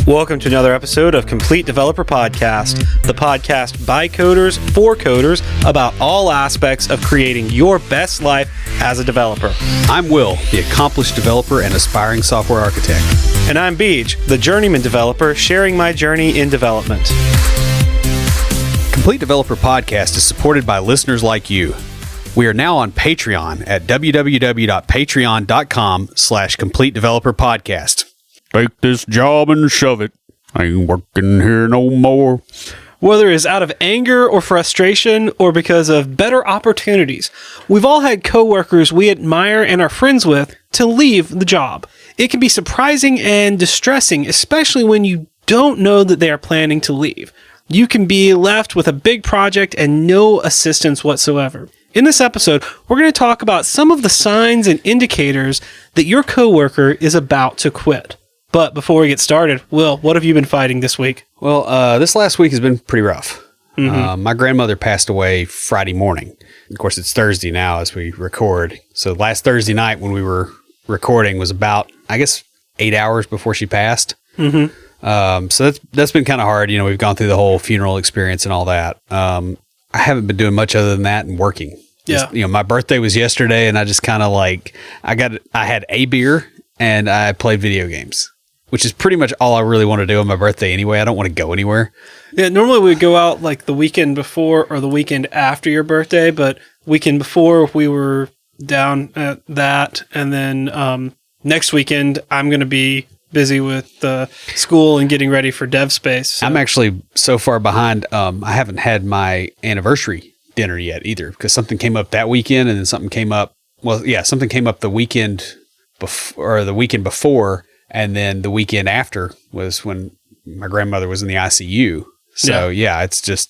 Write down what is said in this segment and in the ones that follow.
Welcome to another episode of Complete Developer Podcast, the podcast by coders for coders about all aspects of creating your best life as a developer. I'm Will, the accomplished developer and aspiring software architect. And I'm Beej, the journeyman developer, sharing my journey in development. Complete Developer Podcast is supported by listeners like you. We are now on Patreon at www.patreon.com/Complete Developer Podcast. Take this job and shove it. I ain't working here no more. Whether it's out of anger or frustration or because of better opportunities, we've all had coworkers we admire and are friends with to leave the job. It can be surprising and distressing, especially when you don't know that they are planning to leave. You can be left with a big project and no assistance whatsoever. In this episode, we're going to talk about some of the signs and indicators that your coworker is about to quit. But before we get started, Will, what have you been fighting this week? Well, this last week has been pretty rough. My grandmother passed away Friday morning. Of course, it's Thursday now as we record. So last Thursday night when we were recording was about, 8 hours before she passed. So that's been kind of hard. You know, we've gone through the whole funeral experience and all that. I haven't been doing much other than that and working. Just, my birthday was yesterday and I just kind of I had a beer and I played video games, which is pretty much all I really want to do on my birthday anyway. I don't want to go anywhere. Yeah, normally we would go out like the weekend before or the weekend after your birthday, but weekend before we were down at that. And then next weekend, I'm going to be busy with school and getting ready for dev space. So. I'm actually so far behind. I haven't had my anniversary dinner yet either because something came up that weekend and then something came up. Well, yeah, something came up the weekend before. And then the weekend after was when my grandmother was in the ICU. So it's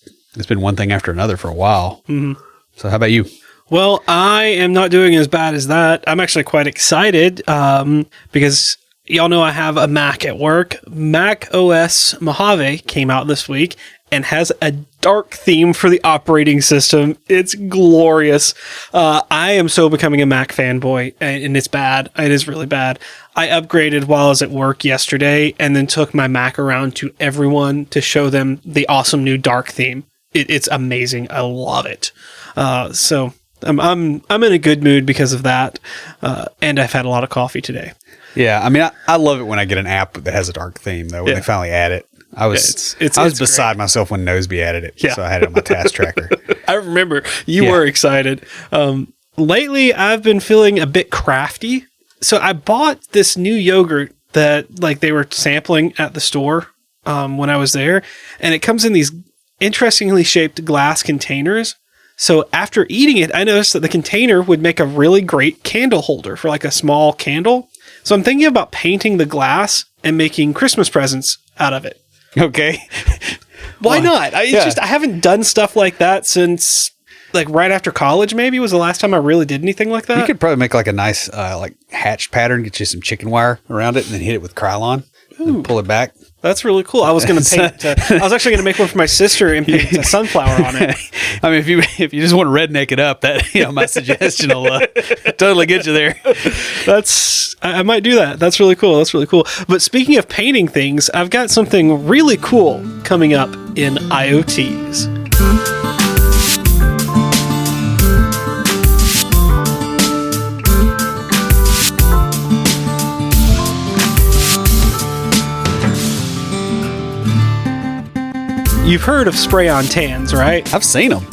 been one thing after another for a while. Mm-hmm. So how about you? Well, I am not doing as bad as that. I'm actually quite excited because y'all know I have a Mac at work. Mac OS Mojave came out this week and has a dark theme for the operating system. It's glorious. I am so becoming a Mac fanboy, and it's bad. It is really bad. I upgraded while I was at work yesterday and then took my Mac around to everyone to show them the awesome new dark theme. It's amazing. I love it. So I'm in a good mood because of that. And I've had a lot of coffee today. Yeah. I mean, I love it when I get an app that has a dark theme though, when they finally add it. I was beside myself when Noseby added it. Yeah. So I had it on my task tracker. I remember you were excited. Lately I've been feeling a bit crafty. So I bought this new yogurt that they were sampling at the store when I was there. And it comes in these interestingly shaped glass containers. So after eating it, I noticed that the container would make a really great candle holder for a small candle. So I'm thinking about painting the glass and making Christmas presents out of it. Okay. Why not? I haven't done stuff like that since right after college maybe was the last time I really did anything like that. You could probably make a nice hatch pattern, get you some chicken wire around it and then hit it with Krylon and pull it back. That's really cool. I was going to paint. I was actually going to make one for my sister and paint a sunflower on it. I mean, if you just want to redneck it up, that my suggestion will totally get you there. I might do that. That's really cool. But speaking of painting things, I've got something really cool coming up in IoTs. You've heard of spray-on tans, right? I've seen them.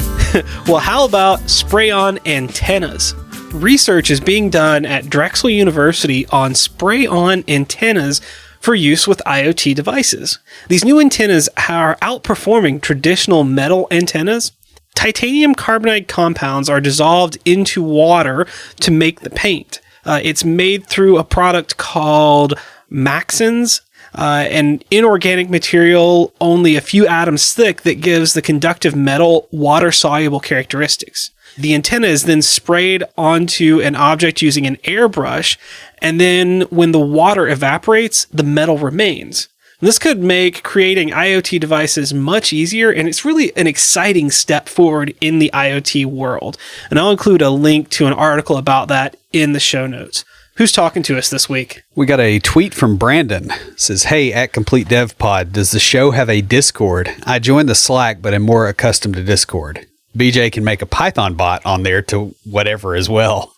Well, how about spray-on antennas? Research is being done at Drexel University on spray-on antennas for use with IoT devices. These new antennas are outperforming traditional metal antennas. Titanium carbonide compounds are dissolved into water to make the paint. It's made through a product called Maxens. An inorganic material only a few atoms thick that gives the conductive metal water-soluble characteristics. The antenna is then sprayed onto an object using an airbrush, and then when the water evaporates, the metal remains. This could make creating IoT devices much easier, and it's really an exciting step forward in the IoT world. And I'll include a link to an article about that in the show notes. Who's talking to us this week? We got a tweet from Brandon. It says, "Hey, at Complete Dev Pod, does the show have a Discord? I joined the Slack, but am more accustomed to Discord. BJ can make a Python bot on there to whatever as well."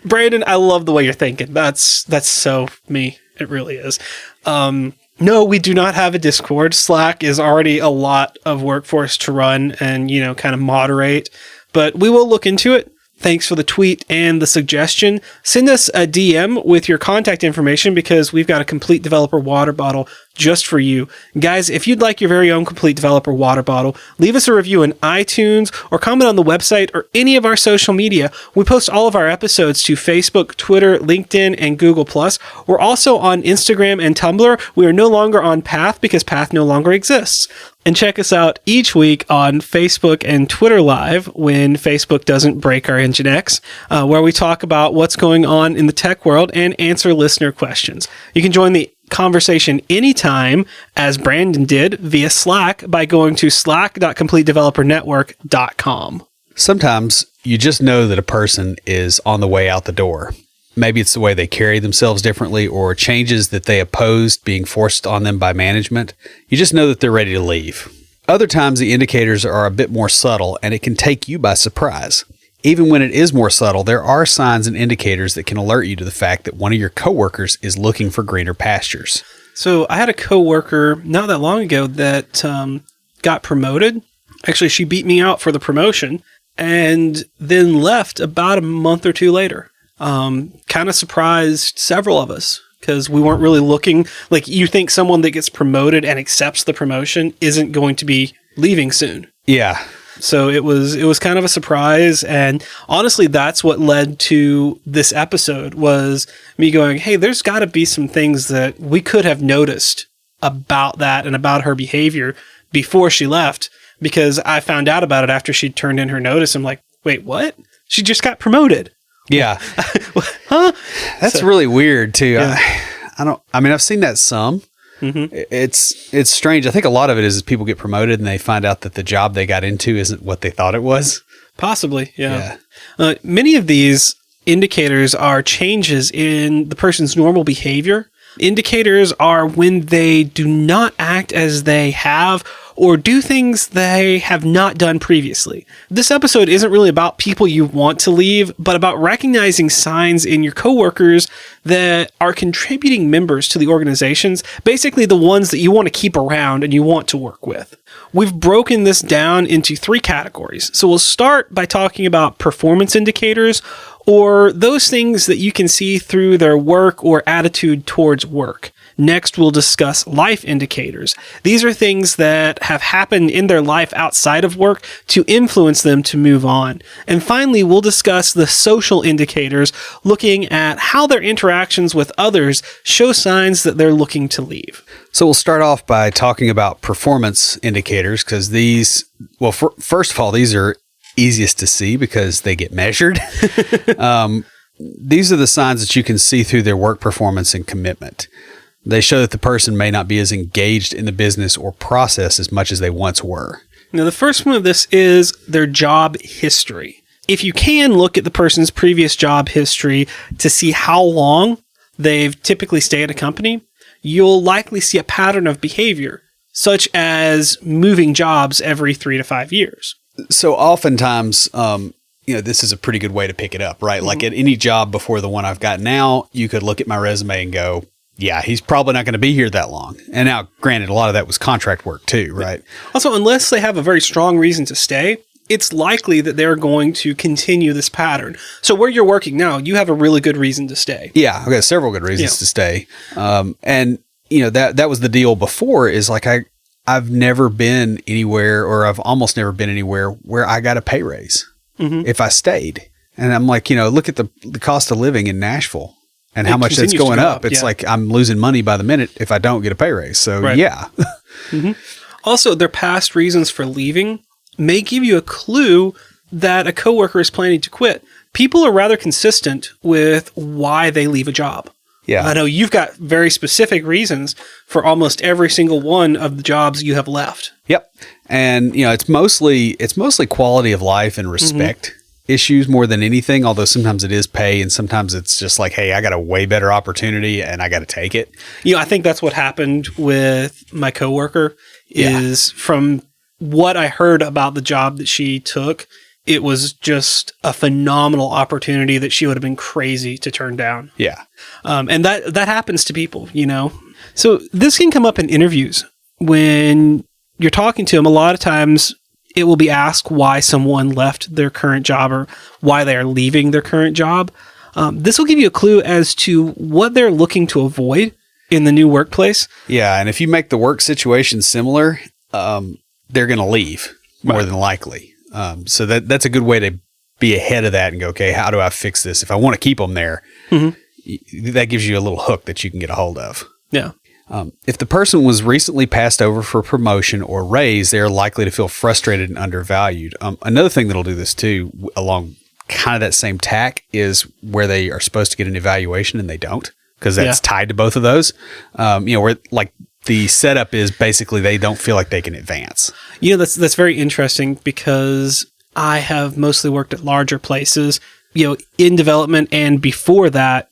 Brandon, I love the way you're thinking. That's so me. It really is. No, we do not have a Discord. Slack is already a lot of work for us to run and, kind of moderate, but we will look into it. Thanks for the tweet and the suggestion. Send us a DM with your contact information because we've got a Complete Developer water bottle just for you. Guys, if you'd like your very own Complete Developer water bottle, leave us a review in iTunes or comment on the website or any of our social media. We post all of our episodes to Facebook, Twitter, LinkedIn, and Google+. We're also on Instagram and Tumblr. We are no longer on Path because Path no longer exists. And check us out each week on Facebook and Twitter Live when Facebook doesn't break our Nginx, where we talk about what's going on in the tech world and answer listener questions. You can join the conversation anytime, as Brandon did, via Slack by going to slack.completedevelopernetwork.com. Sometimes you just know that a person is on the way out the door. Maybe it's the way they carry themselves differently or changes that they opposed being forced on them by management. You just know that they're ready to leave. Other times the indicators are a bit more subtle and it can take you by surprise. Even when it is more subtle, there are signs and indicators that can alert you to the fact that one of your coworkers is looking for greener pastures. So I had a coworker not that long ago that got promoted. Actually, she beat me out for the promotion and then left about a month or two later. Kind of surprised several of us because we weren't really looking. Like, you think someone that gets promoted and accepts the promotion isn't going to be leaving soon. Yeah. So it was kind of a surprise. And honestly, that's what led to this episode, was me going, hey, there's got to be some things that we could have noticed about that and about her behavior before she left, because I found out about it after she'd turned in her notice. I'm like, wait, what? She just got promoted. Yeah. Huh? That's really weird too. Yeah. I've seen that some. Mm-hmm. It's strange. I think a lot of it is people get promoted and they find out that the job they got into isn't what they thought it was. Possibly. Yeah. Many of these indicators are changes in the person's normal behavior. Indicators are when they do not act as they have or do things they have not done previously. This episode isn't really about people you want to leave, but about recognizing signs in your coworkers that are contributing members to the organizations, basically the ones that you want to keep around and you want to work with. We've broken this down into 3 categories. So we'll start by talking about performance indicators, or those things that you can see through their work or attitude towards work. Next, we'll discuss life indicators. These are things that have happened in their life outside of work to influence them to move on. And finally, we'll discuss the social indicators, looking at how their interactions with others show signs that they're looking to leave. So we'll start off by talking about performance indicators, because these, first of all, these are easiest to see because they get measured. These are the signs that you can see through their work performance and commitment. They show that the person may not be as engaged in the business or process as much as they once were. Now, the first one of this is their job history. If you can look at the person's previous job history to see how long they've typically stayed at a company, you'll likely see a pattern of behavior, such as moving jobs every 3 to 5 years. So oftentimes, this is a pretty good way to pick it up, right? Mm-hmm. Like at any job before the one I've got now, you could look at my resume and go, yeah, he's probably not going to be here that long. And now, granted, a lot of that was contract work too, right? Also, unless they have a very strong reason to stay, it's likely that they're going to continue this pattern. So where you're working now, you have a really good reason to stay. Yeah, I've got several good reasons to stay. That was the deal before, is like I've never been anywhere, or I've almost never been anywhere where I got a pay raise if I stayed. And I'm like, look at the cost of living in Nashville and how much that's going up. It's like I'm losing money by the minute if I don't get a pay raise. So yeah. Mm-hmm. Also, their past reasons for leaving may give you a clue that a coworker is planning to quit. People are rather consistent with why they leave a job. Yeah. I know you've got very specific reasons for almost every single one of the jobs you have left. Yep. And it's mostly quality of life and respect. issues more than anything, although sometimes it is pay and sometimes it's just like, hey, I got a way better opportunity and I got to take it. I think that's what happened with my coworker is from what I heard about the job that she took, it was just a phenomenal opportunity that she would have been crazy to turn down. Yeah. And that happens to people, So this can come up in interviews when you're talking to them. A lot of times it will be asked why someone left their current job or why they are leaving their current job. This will give you a clue as to what they're looking to avoid in the new workplace. Yeah. And if you make the work situation similar, they're going to leave more than likely. So that's a good way to be ahead of that and go, okay, how do I fix this? If I want to keep them there, that gives you a little hook that you can get a hold of. Yeah. If the person was recently passed over for promotion or raise, they're likely to feel frustrated and undervalued. Another thing that'll do this too, along kind of that same tack, is where they are supposed to get an evaluation and they don't, because that's tied to both of those. Where like the setup is basically they don't feel like they can advance. That's very interesting because I have mostly worked at larger places, in development, and before that,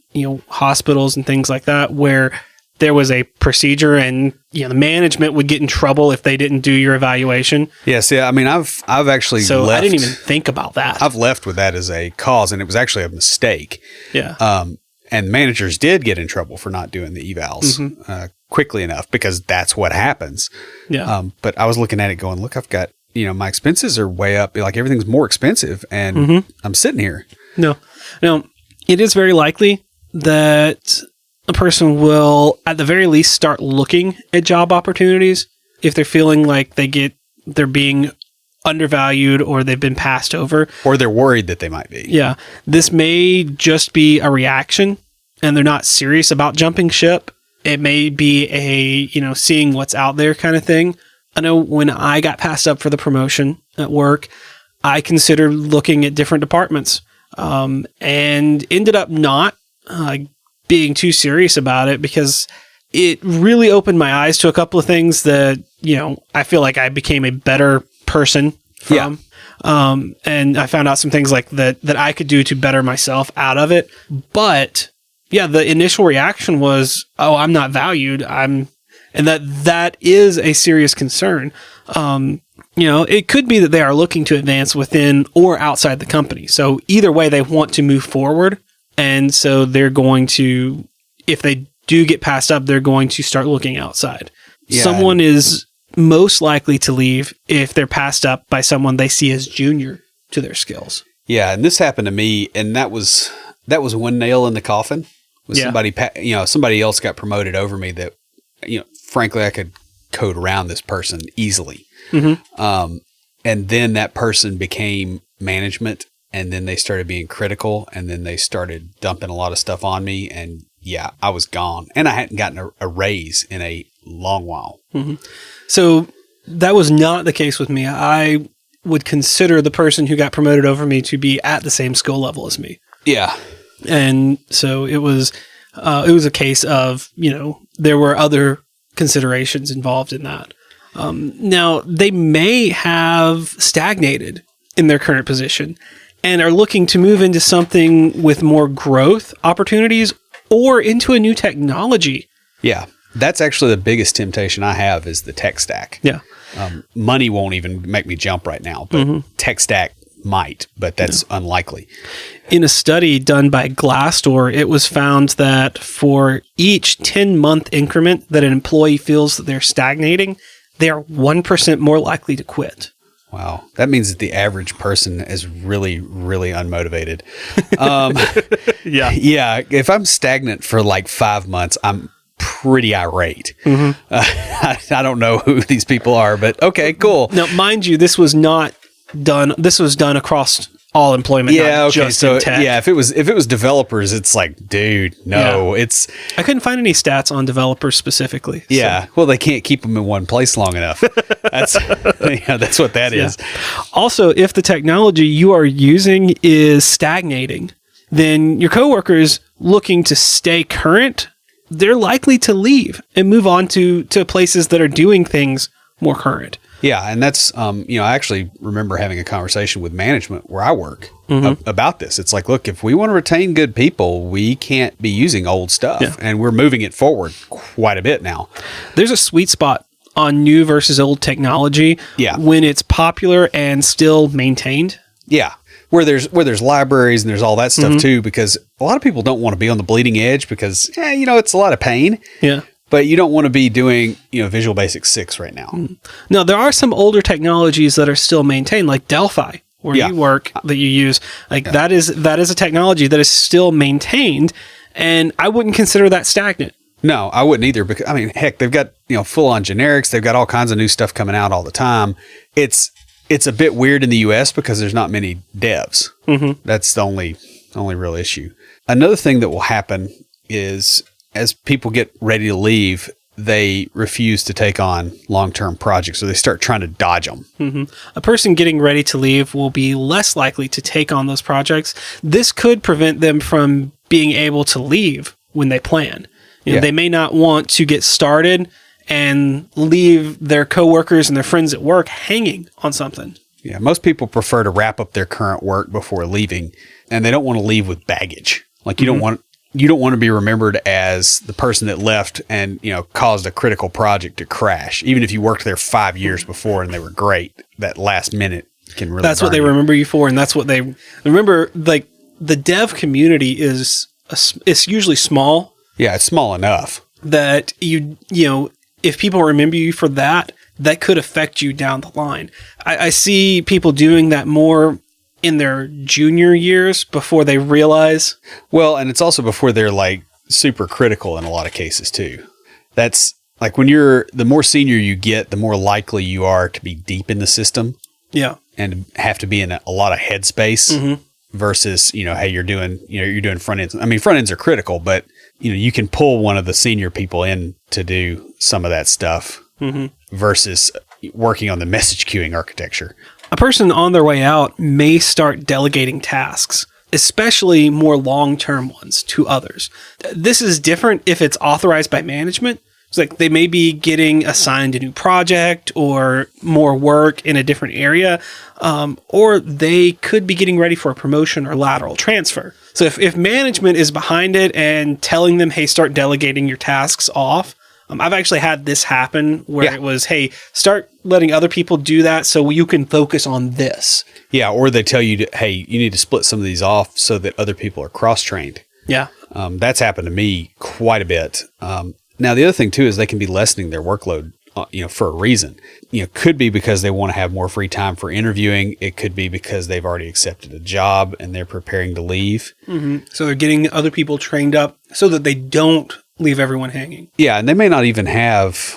hospitals and things like that, where there was a procedure and the management would get in trouble if they didn't do your evaluation. Yes, yeah. I mean, I've actually left. I didn't even think about that. I've left with that as a cause, and it was actually a mistake. Yeah. And managers did get in trouble for not doing the evals quickly enough because that's what happens. Yeah. But I was looking at it going, look, I've got, my expenses are way up. Like everything's more expensive and I'm sitting here. No, it is very likely that a person will at the very least start looking at job opportunities if they're feeling like they're being undervalued or they've been passed over. Or they're worried that they might be. Yeah. This may just be a reaction and they're not serious about jumping ship. It may be a, seeing what's out there kind of thing. I know when I got passed up for the promotion at work, I considered looking at different departments and ended up not being too serious about it because it really opened my eyes to a couple of things that, I feel like I became a better person from. Yeah. And I found out some things like that I could do to better myself out of it. But yeah, the initial reaction was, oh, I'm not valued. And that is a serious concern. It could be that they are looking to advance within or outside the company. So either way, they want to move forward. And so they're going to, if they do get passed up, they're going to start looking outside. Yeah. Someone is most likely to leave if they're passed up by someone they see as junior to their skills. Yeah, and this happened to me, and that was one nail in the coffin. Was somebody else got promoted over me that, frankly, I could code around this person easily. Mm-hmm. And then that person became management. And then they started being critical, and then they started dumping a lot of stuff on me. And yeah, I was gone. And I hadn't gotten a raise in a long while. Mm-hmm. So that was not the case with me. I would consider the person who got promoted over me to be at the same skill level as me. Yeah. And so it was a case of, there were other considerations involved in that. Now, they may have stagnated in their current position and are looking to move into something with more growth opportunities or into a new technology. Yeah. That's actually the biggest temptation I have is the tech stack. Yeah. Money won't even make me jump right now, but tech stack might, but that's unlikely. In a study done by Glassdoor, it was found that for each 10-month increment that an employee feels that they're stagnating, they are 1% more likely to quit. Wow. That means that the average person is really, really unmotivated. Yeah. Yeah. If I'm stagnant for like 5 months, I'm pretty irate. Mm-hmm. I don't know who these people are, but okay, cool. Now, mind you, this was done across all employment. Yeah. Not okay. just So in tech. yeah, if it was developers, it's like, dude, no, I couldn't find any stats on developers specifically. Yeah. So. Well, they can't keep them in one place long enough. That's what that is. Also, if the technology you are using is stagnating, then your coworkers looking to stay current, they're likely to leave and move on to places that are doing things more current. Yeah, and that's I actually remember having a conversation with management where I work about this. It's like, look, if we want to retain good people, we can't be using old stuff, and we're moving it forward quite a bit now. There's a sweet spot on new versus old technology when it's popular and still maintained. Yeah. Where there's libraries and there's all that stuff too, because a lot of people don't want to be on the bleeding edge because it's a lot of pain. Yeah. But you don't want to be doing, Visual Basic 6 right now. No, there are some older technologies that are still maintained, like Delphi, where you work, that you use. That is a technology that is still maintained, and I wouldn't consider that stagnant. No, I wouldn't either, because heck, they've got, full on generics. They've got all kinds of new stuff coming out all the time. It's a bit weird in the US because there's not many devs. That's the only real issue. Another thing that will happen is, as people get ready to leave, they refuse to take on long-term projects, or they start trying to dodge them. A person getting ready to leave will be less likely to take on those projects. This could prevent them from being able to leave when they plan. They may not want to get started and leave their coworkers and their friends at work hanging on something. Yeah, most people prefer to wrap up their current work before leaving, and they don't want to leave with baggage. Like you don't want to be remembered as the person that left and, caused a critical project to crash. Even if you worked there 5 years before and they were great, that last minute can really That's what they remember you for, and that's what they remember. Like, the dev community it's usually small. Yeah, it's small enough that if people remember you for that could affect you down the line. I see people doing that more in their junior years before they realize. Well, and it's also before they're like super critical in a lot of cases too. That's like when the more senior you get, the more likely you are to be deep in the system. Yeah. And have to be in a lot of headspace versus, hey, you're doing front ends. Front ends are critical, but you can pull one of the senior people in to do some of that stuff versus working on the message queuing architecture. A person on their way out may start delegating tasks, especially more long-term ones, to others. This is different if it's authorized by management. It's like they may be getting assigned a new project or more work in a different area, or they could be getting ready for a promotion or lateral transfer. So if management is behind it and telling them, hey, start delegating your tasks off, I've actually had this happen where it was, hey, start letting other people do that so you can focus on this. Yeah, or they tell you, hey, you need to split some of these off so that other people are cross-trained. Yeah. That's happened to me quite a bit. Now, the other thing, too, is they can be lessening their workload, for a reason. Could be because they want to have more free time for interviewing. It could be because they've already accepted a job and they're preparing to leave. So they're getting other people trained up so that they don't leave everyone hanging. Yeah, and they may not even have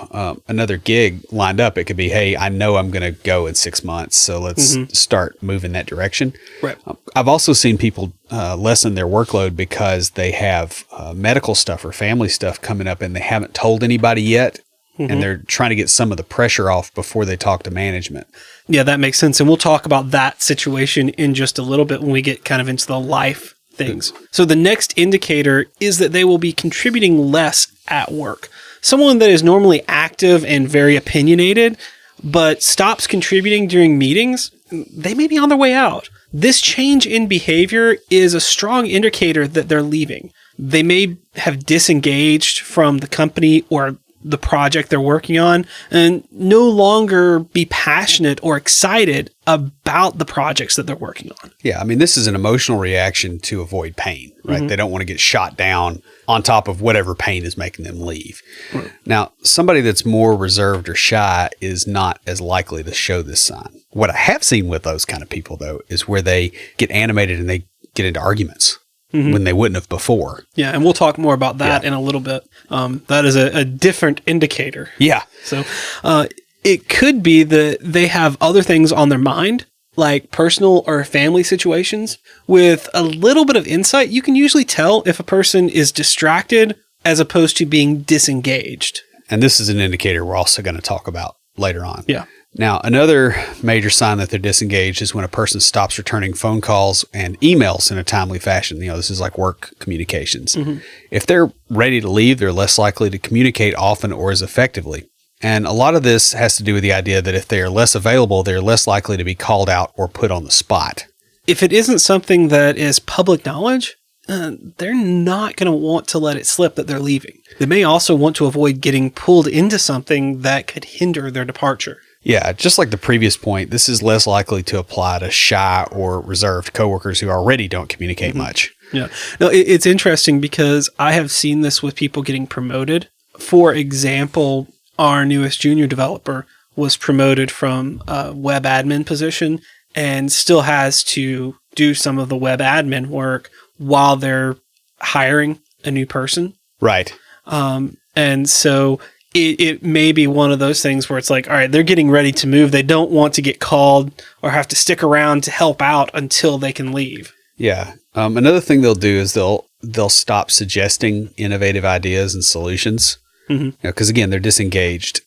another gig lined up. It could be, hey, I know I'm going to go in 6 months, so let's start moving that direction. Right. I've also seen people lessen their workload because they have medical stuff or family stuff coming up and they haven't told anybody yet, and they're trying to get some of the pressure off before they talk to management. Yeah, that makes sense. And we'll talk about that situation in just a little bit when we get kind of into the life things. So the next indicator is that they will be contributing less at work. Someone that is normally active and very opinionated, but stops contributing during meetings, they may be on their way out. This change in behavior is a strong indicator that they're leaving. They may have disengaged from the company or the project they're working on and no longer be passionate or excited about the projects that they're working on. Yeah, this is an emotional reaction to avoid pain, right? They don't want to get shot down on top of whatever pain is making them leave. Now, somebody that's more reserved or shy is not as likely to show this sign. What I have seen with those kind of people, though, is where they get animated and they get into arguments. When they wouldn't have before. Yeah, and we'll talk more about that in a little bit. That is a different indicator. Yeah. So it could be that they have other things on their mind, like personal or family situations. With a little bit of insight, you can usually tell if a person is distracted as opposed to being disengaged. And this is an indicator we're also going to talk about later on. Yeah. Now, another major sign that they're disengaged is when a person stops returning phone calls and emails in a timely fashion. This is like work communications. If they're ready to leave, they're less likely to communicate often or as effectively. And a lot of this has to do with the idea that if they are less available, they're less likely to be called out or put on the spot. If it isn't something that is public knowledge, they're not going to want to let it slip that they're leaving. They may also want to avoid getting pulled into something that could hinder their departure. Yeah, just like the previous point, this is less likely to apply to shy or reserved coworkers who already don't communicate much. Yeah. No, it's interesting because I have seen this with people getting promoted. For example, our newest junior developer was promoted from a web admin position and still has to do some of the web admin work while they're hiring a new person. Right. And so it may be one of those things where it's like, all right, they're getting ready to move. They don't want to get called or have to stick around to help out until they can leave. Yeah. Another thing they'll do is they'll stop suggesting innovative ideas and solutions. Because again, they're disengaged.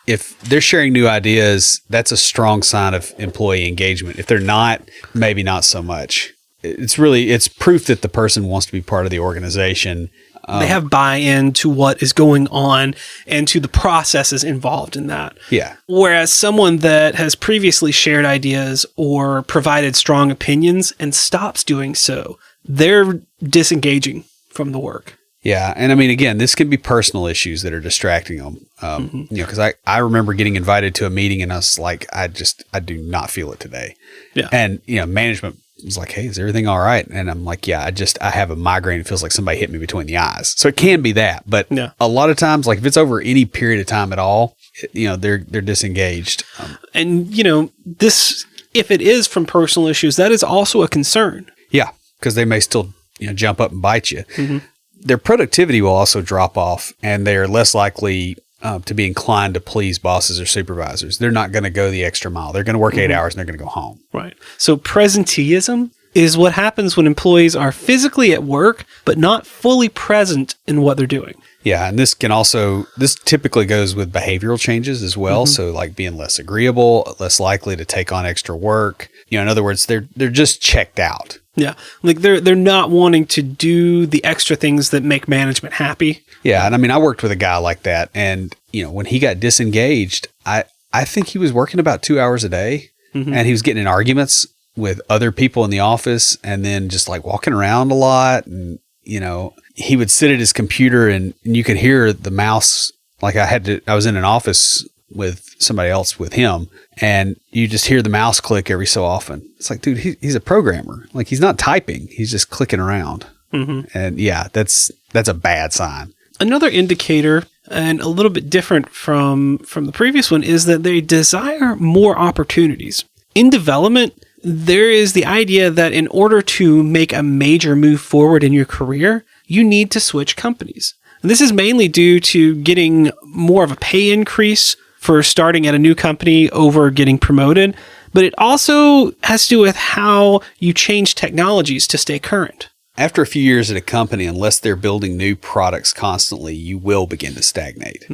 If they're sharing new ideas, that's a strong sign of employee engagement. If they're not, maybe not so much. It's proof that the person wants to be part of the organization. They have buy-in to what is going on and to the processes involved in that. Yeah. Whereas someone that has previously shared ideas or provided strong opinions and stops doing so, they're disengaging from the work. Yeah. And I mean, again, this can be personal issues that are distracting them. Because I remember getting invited to a meeting and I was like, I do not feel it today. Yeah. And, management was like, hey, is everything all right? And I'm like, yeah, I have a migraine. It feels like somebody hit me between the eyes. So it can be that. But a lot of times, like if it's over any period of time at all, they're disengaged. And, this, if it is from personal issues, that is also a concern. Yeah. Because they may still, jump up and bite you. Their productivity will also drop off and they're less likely to be inclined to please bosses or supervisors. They're not going to go the extra mile. They're going to work 8 hours and they're going to go home. Right. So presenteeism is what happens when employees are physically at work, but not fully present in what they're doing. Yeah. And this typically goes with behavioral changes as well. So like being less agreeable, less likely to take on extra work. In other words, they're just checked out. Yeah. Like they're not wanting to do the extra things that make management happy. Yeah. And I mean, I worked with a guy like that. And, when he got disengaged, I think he was working about 2 hours a day and he was getting in arguments with other people in the office and then just like walking around a lot. And, he would sit at his computer and you could hear the mouse. Like I was in an office with somebody else with him and you just hear the mouse click every so often. It's like, dude, he's a programmer. Like he's not typing. He's just clicking around. And yeah, that's a bad sign. Another indicator and a little bit different from the previous one is that they desire more opportunities. In development, there is the idea that in order to make a major move forward in your career, you need to switch companies. And this is mainly due to getting more of a pay increase for starting at a new company over getting promoted, but it also has to do with how you change technologies to stay current. After a few years at a company, unless they're building new products constantly, you will begin to stagnate.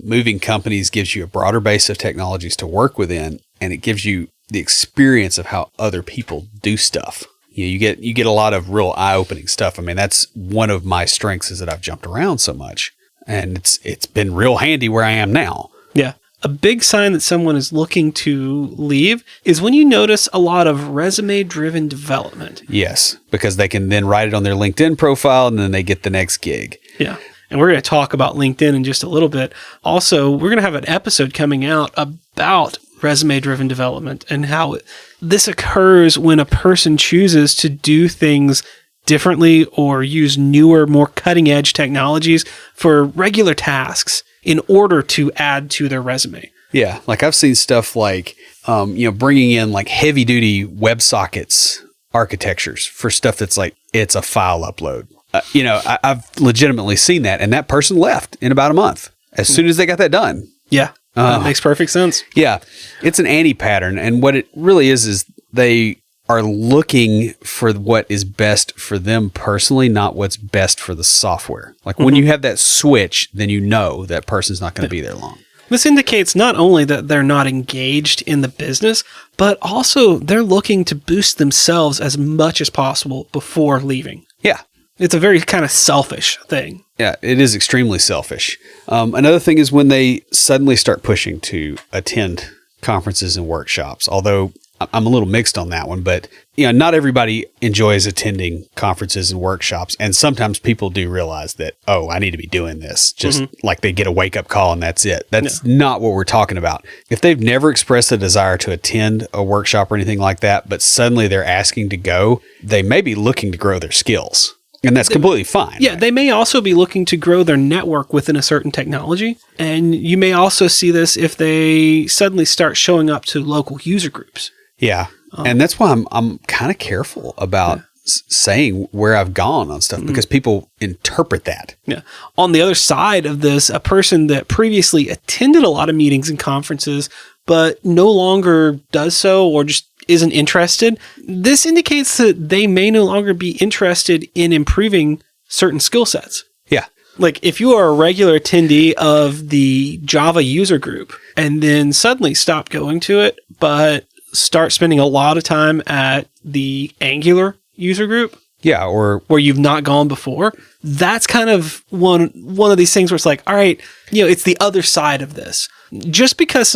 Moving companies gives you a broader base of technologies to work within, and it gives you the experience of how other people do stuff. You get a lot of real eye-opening stuff. I mean, that's one of my strengths is that I've jumped around so much, and it's been real handy where I am now. Yeah. A big sign that someone is looking to leave is when you notice a lot of resume-driven development. Yes, because they can then write it on their LinkedIn profile and then they get the next gig. Yeah. And we're going to talk about LinkedIn in just a little bit. Also, we're going to have an episode coming out about resume-driven development and how this occurs when a person chooses to do things differently or use newer, more cutting-edge technologies for regular tasks in order to add to their resume. Yeah. Like I've seen stuff like, bringing in like heavy duty WebSockets architectures for stuff that's like, it's a file upload. I've legitimately seen that. And that person left in about a month as soon as they got that done. Yeah. That makes perfect sense. Yeah. It's an anti-pattern. And what it really is they are looking for what is best for them personally, not what's best for the software. Like when you have that switch, then that person's not going to be there long. This indicates not only that they're not engaged in the business, but also they're looking to boost themselves as much as possible before leaving. Yeah. It's a very kind of selfish thing. Yeah, it is extremely selfish. Another thing is when they suddenly start pushing to attend conferences and workshops, although I'm a little mixed on that one, but not everybody enjoys attending conferences and workshops. And sometimes people do realize that, oh, I need to be doing this, just like they get a wake up call and that's it. That's not what we're talking about. If they've never expressed a desire to attend a workshop or anything like that, but suddenly they're asking to go, they may be looking to grow their skills. And that's completely fine. Yeah, right? They may also be looking to grow their network within a certain technology. And you may also see this if they suddenly start showing up to local user groups. Yeah. And that's why I'm kind of careful about saying where I've gone on stuff because people interpret that. Yeah. On the other side of this, a person that previously attended a lot of meetings and conferences, but no longer does so or just isn't interested, this indicates that they may no longer be interested in improving certain skill sets. Yeah. Like if you are a regular attendee of the Java user group and then suddenly stop going to it, but start spending a lot of time at the Angular user group. Yeah, or where you've not gone before. That's kind of one of these things where it's like, all right, it's the other side of this. Just because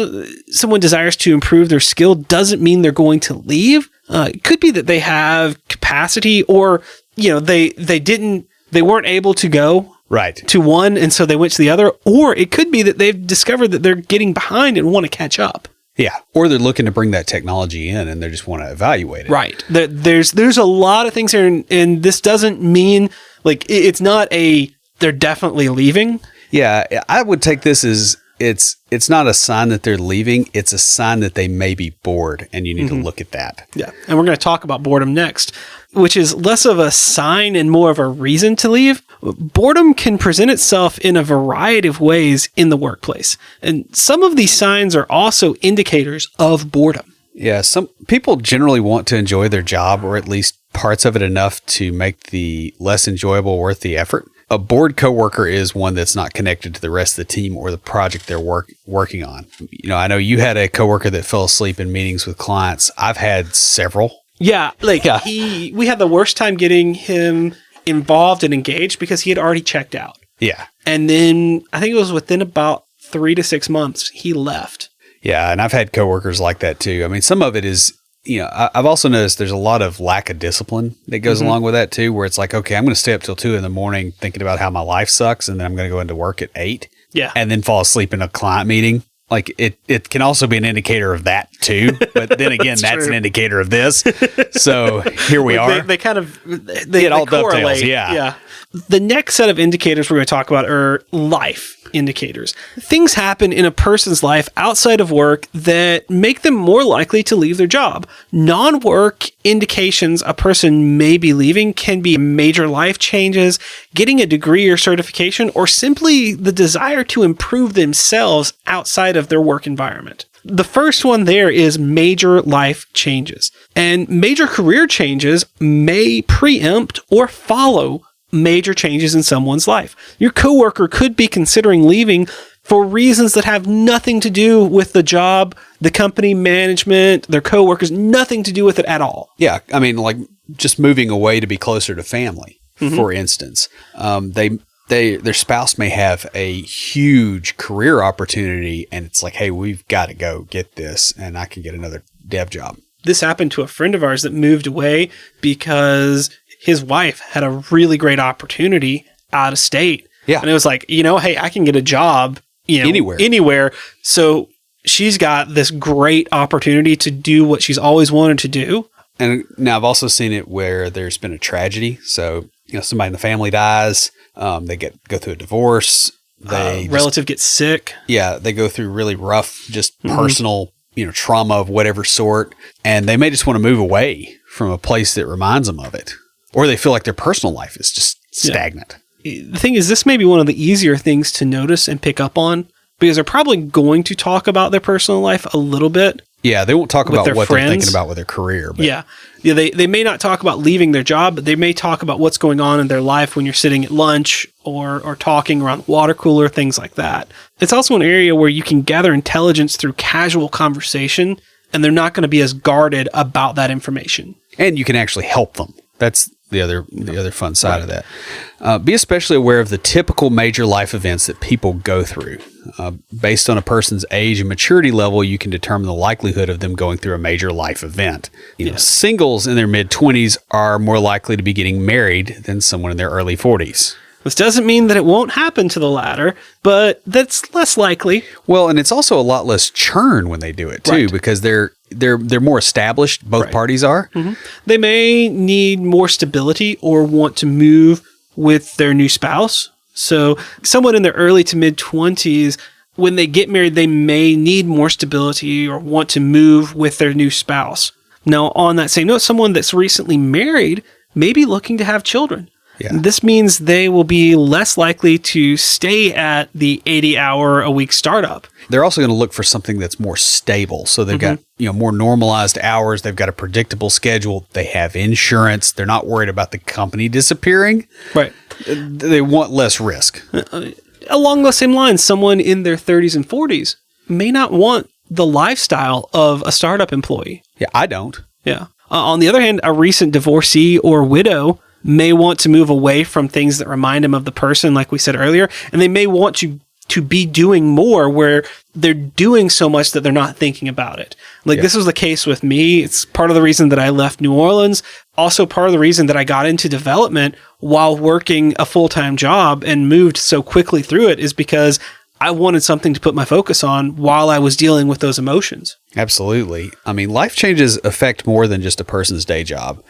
someone desires to improve their skill doesn't mean they're going to leave. It could be that they have capacity or, they weren't able to go right to one. And so they went to the other, or it could be that they've discovered that they're getting behind and want to catch up. Yeah. Or they're looking to bring that technology in and they just want to evaluate it. Right. There's a lot of things here. And this doesn't mean like it's not they're definitely leaving. Yeah. I would take this as it's not a sign that they're leaving. It's a sign that they may be bored and you need to look at that. Yeah. And we're going to talk about boredom next, which is less of a sign and more of a reason to leave. Boredom can present itself in a variety of ways in the workplace. And some of these signs are also indicators of boredom. Yeah. Some people generally want to enjoy their job or at least parts of it enough to make the less enjoyable worth the effort. A bored coworker is one that's not connected to the rest of the team or the project they're working on. I know you had a coworker that fell asleep in meetings with clients. I've had several. Yeah, we had the worst time getting him involved and engaged because he had already checked out. Yeah. And then I think it was within about 3 to 6 months, he left. Yeah, and I've had coworkers like that too. I mean, some of it is, I've also noticed there's a lot of lack of discipline that goes along with that too, where it's like, okay, I'm going to stay up till 2 a.m. thinking about how my life sucks, and then I'm going to go into work at 8. Yeah. And then fall asleep in a client meeting. Like it can also be an indicator of that too, but then again, that's an indicator of this. So here we are. They kind of they all correlate. dovetails. Yeah. The next set of indicators we're going to talk about are life indicators. Things happen in a person's life outside of work that make them more likely to leave their job. Non-work indications a person may be leaving can be major life changes, getting a degree or certification, or simply the desire to improve themselves outside of their work environment. The first one there is major life changes. And major career changes may preempt or follow major changes in someone's life. Your coworker could be considering leaving for reasons that have nothing to do with the job, the company management, their coworkers, nothing to do with it at all. Yeah. I mean, like just moving away to be closer to family, for instance. Their spouse may have a huge career opportunity and it's like, hey, we've got to go get this and I can get another dev job. This happened to a friend of ours that moved away because his wife had a really great opportunity out of state. Yeah. And it was like, hey, I can get a job anywhere. So she's got this great opportunity to do what she's always wanted to do. And now I've also seen it where there's been a tragedy. So, somebody in the family dies. They go through a divorce. Relative gets sick. Yeah. They go through really rough, just personal, trauma of whatever sort. And they may just want to move away from a place that reminds them of it. Or they feel like their personal life is just stagnant. Yeah. The thing is, this may be one of the easier things to notice and pick up on because they're probably going to talk about their personal life a little bit. Yeah, they won't talk about what friends. They're thinking about with their career. But. Yeah, they may not talk about leaving their job, but they may talk about what's going on in their life when you're sitting at lunch or talking around the water cooler, things like that. It's also an area where you can gather intelligence through casual conversation, and they're not going to be as guarded about that information. And you can actually help them. That's the other fun side of that. Be especially aware of the typical major life events that people go through. Based on a person's age and maturity level, you can determine the likelihood of them going through a major life event. You know, singles in their mid-20s are more likely to be getting married than someone in their early 40s. This doesn't mean that it won't happen to the latter, but that's less likely. Well, and it's also a lot less churn when they do it too, because they're more established. Both parties are. Mm-hmm. They may need more stability or want to move with their new spouse. So someone in their early to mid 20s, when they get married, they may need more stability or want to move with their new spouse. Now, on that same note, someone that's recently married may be looking to have children. Yeah. This means they will be less likely to stay at the 80-hour-a-week startup. They're also going to look for something that's more stable. So they've got, more normalized hours. They've got a predictable schedule. They have insurance. They're not worried about the company disappearing. Right. They want less risk. Along those same lines, someone in their 30s and 40s may not want the lifestyle of a startup employee. Yeah, I don't. Yeah. On the other hand, a recent divorcee or widow may want to move away from things that remind them of the person, like we said earlier, and they may want to be doing more where they're doing so much that they're not thinking about it. This was the case with me. It's part of the reason that I left New Orleans. Also part of the reason that I got into development while working a full-time job and moved so quickly through it is because I wanted something to put my focus on while I was dealing with those emotions. Absolutely. I mean, life changes affect more than just a person's day job.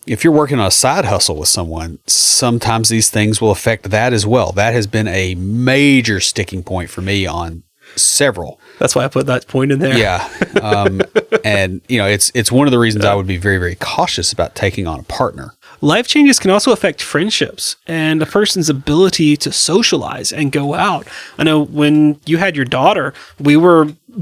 If you're working on a side hustle with someone, sometimes these things will affect that as well. That has been a major sticking point for me on several. That's why I put that point in there. Yeah. And it's one of the reasons I would be very, very cautious about taking on a partner. Life changes can also affect friendships and a person's ability to socialize and go out. I know when you had your daughter,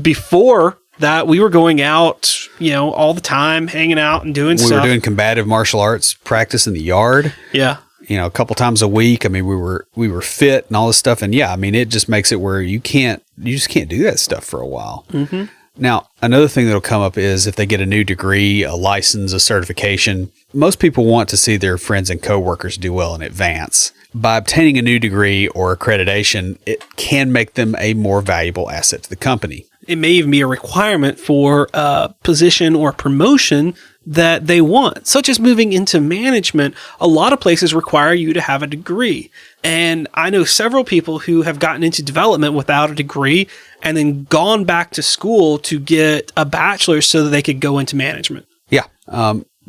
before that, we were going out, all the time, hanging out and doing stuff. We were doing combative martial arts practice in the yard. Yeah. A couple times a week. I mean, we were fit and all this stuff. And yeah, I mean, it just makes it where you just can't do that stuff for a while. Mm-hmm. Now, another thing that'll come up is if they get a new degree, a license, a certification, most people want to see their friends and coworkers do well in advance. By obtaining a new degree or accreditation, it can make them a more valuable asset to the company. It may even be a requirement for a position or promotion that they want, such as moving into management. A lot of places require you to have a degree. And I know several people who have gotten into development without a degree and then gone back to school to get a bachelor's so that they could go into management. Yeah.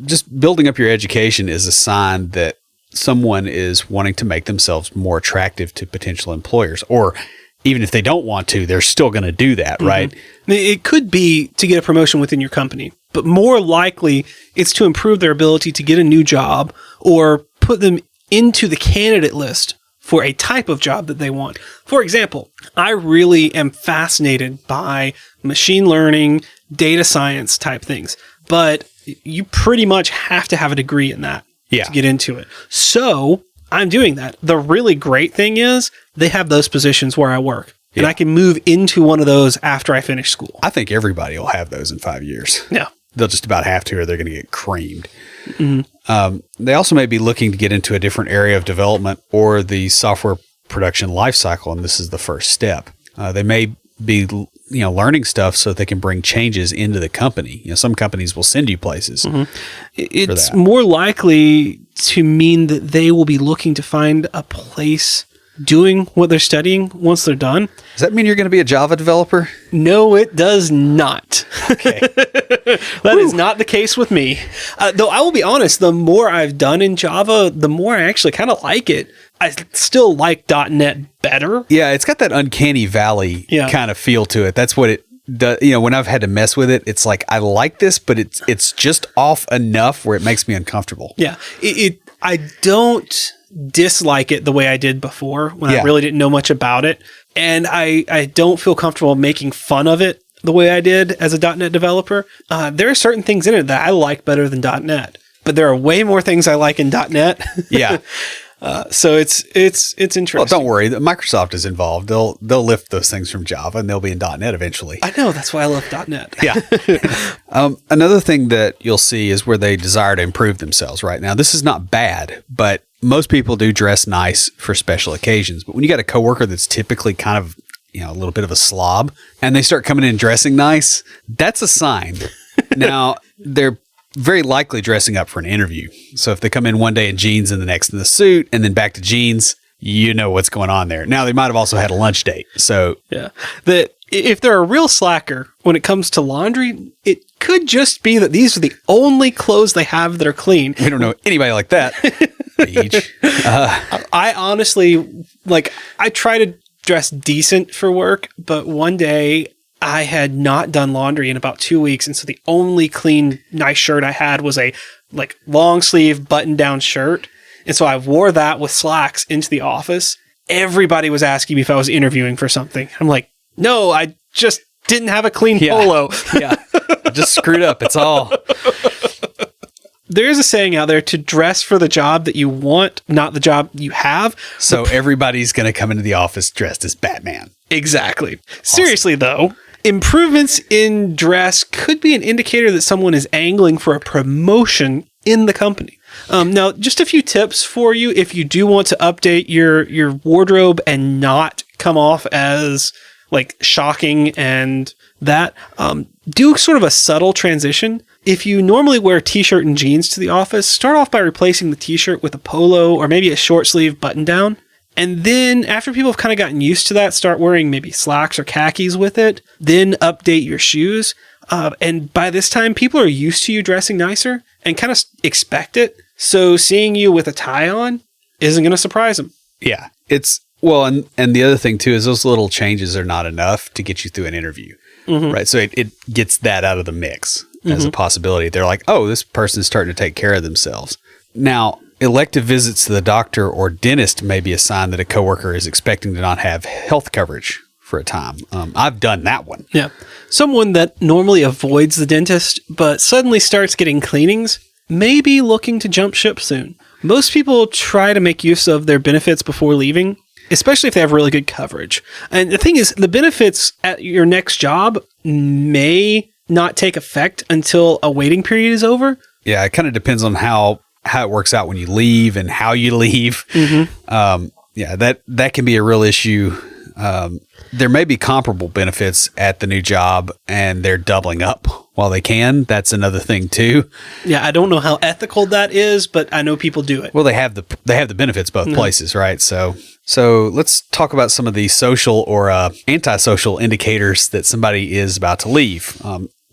Just building up your education is a sign that someone is wanting to make themselves more attractive to potential employers, or even if they don't want to, they're still going to do that, right? It could be to get a promotion within your company, but more likely it's to improve their ability to get a new job or put them into the candidate list for a type of job that they want. For example, I really am fascinated by machine learning, data science type things, but you pretty much have to have a degree in that to get into it. So I'm doing that. The really great thing is they have those positions where I work, and I can move into one of those after I finish school. I think everybody will have those in 5 years. Yeah. They'll just about have to, or they're going to get creamed. Mm-hmm. They also may be looking to get into a different area of development or the software production lifecycle, and this is the first step. They may be learning stuff so that they can bring changes into the company. Some companies will send you places. Mm-hmm. It's more likely to mean that they will be looking to find a place doing what they're studying once they're done. Does that mean you're going to be a Java developer? No, it does not. Okay. That is not the case with me. Though I will be honest, the more I've done in Java, the more I actually kind of like it. I still like .NET better. Yeah, it's got that uncanny valley kind of feel to it. That's what it does. When I've had to mess with it, it's like, I like this, but it's just off enough where it makes me uncomfortable. Yeah. I don't dislike it the way I did before when I really didn't know much about it. And I don't feel comfortable making fun of it the way I did as a .NET developer. There are certain things in it that I like better than .NET, but there are way more things I like in .NET. Yeah. So it's interesting. Well, don't worry. Microsoft is involved. They'll lift those things from Java, and they'll be in .NET eventually. I know. That's why I love .NET. Yeah. Another thing that you'll see is where they desire to improve themselves right now. This is not bad, but most people do dress nice for special occasions. But when you got a coworker that's typically kind of, a little bit of a slob, and they start coming in dressing nice, that's a sign. Now, they're very likely dressing up for an interview. So if they come in one day in jeans and the next in the suit and then back to jeans, you know what's going on there. Now, they might have also had a lunch date. So yeah, if they're a real slacker when it comes to laundry, it could just be that these are the only clothes they have that are clean. We don't know anybody like that. I honestly, I try to dress decent for work, but one day I had not done laundry in about 2 weeks, and so the only clean, nice shirt I had was a long sleeve button down shirt, and so I wore that with slacks into the office. Everybody was asking me if I was interviewing for something. I'm like, no, I just didn't have a clean polo. Yeah, I just screwed up. It's all. There's a saying out there to dress for the job that you want, not the job you have. So everybody's going to come into the office dressed as Batman. Exactly. Awesome. Seriously, though, improvements in dress could be an indicator that someone is angling for a promotion in the company. Now, just a few tips for you if you do want to update your wardrobe and not come off as shocking and that. Do sort of a subtle transition. If you normally wear a t-shirt and jeans to the office, start off by replacing the t-shirt with a polo or maybe a short sleeve button down. And then after people have kind of gotten used to that, start wearing maybe slacks or khakis with it. Then update your shoes. And by this time, people are used to you dressing nicer and kind of expect it. So seeing you with a tie on isn't going to surprise them. Yeah. And the other thing too is those little changes are not enough to get you through an interview. Mm-hmm. Right. So it gets that out of the mix as a possibility. They're like, oh, this person's starting to take care of themselves. Now, elective visits to the doctor or dentist may be a sign that a coworker is expecting to not have health coverage for a time. I've done that one. Yeah. Someone that normally avoids the dentist but suddenly starts getting cleanings may be looking to jump ship soon. Most people try to make use of their benefits before leaving, especially if they have really good coverage. And the thing is, the benefits at your next job may not take effect until a waiting period is over. Yeah, it kind of depends on how it works out when you leave and how you leave. Mm-hmm. That can be a real issue. There may be comparable benefits at the new job and they're doubling up while they can. That's another thing too. Yeah, I don't know how ethical that is, but I know people do it. Well, they have the benefits both places, right? So let's talk about some of the social or antisocial indicators that somebody is about to leave.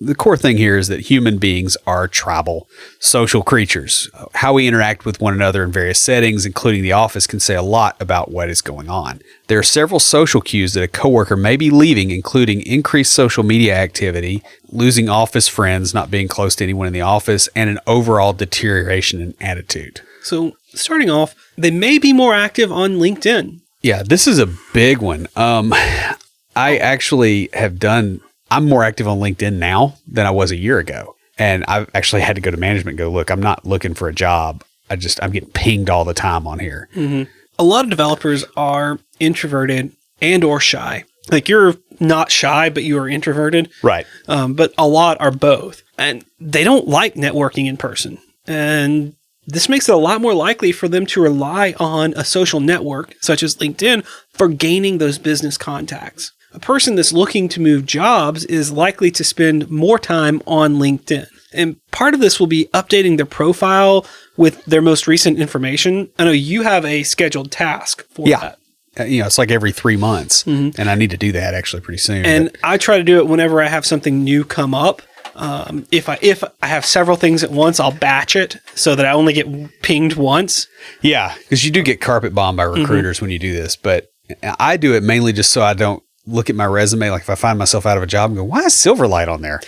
The core thing here is that human beings are tribal, social creatures. How we interact with one another in various settings, including the office, can say a lot about what is going on. There are several social cues that a coworker may be leaving, including increased social media activity, losing office friends, not being close to anyone in the office, and an overall deterioration in attitude. So starting off, they may be more active on LinkedIn. Yeah, this is a big one. I actually I'm more active on LinkedIn now than I was a year ago. And I've actually had to go to management and go, look, I'm not looking for a job. I'm getting pinged all the time on here. Mm-hmm. A lot of developers are introverted and or shy. You're not shy, but you are introverted. Right. But a lot are both. And they don't like networking in person. And this makes it a lot more likely for them to rely on a social network, such as LinkedIn, for gaining those business contacts. A person that's looking to move jobs is likely to spend more time on LinkedIn. And part of this will be updating their profile with their most recent information. I know you have a scheduled task for that. It's like every 3 months. Mm-hmm. And I need to do that actually pretty soon. And I try to do it whenever I have something new come up. If I have several things at once, I'll batch it so that I only get pinged once. Yeah, because you do get carpet bombed by recruiters when you do this. But I do it mainly just so I don't look at my resume. If I find myself out of a job and go, why is Silverlight on there?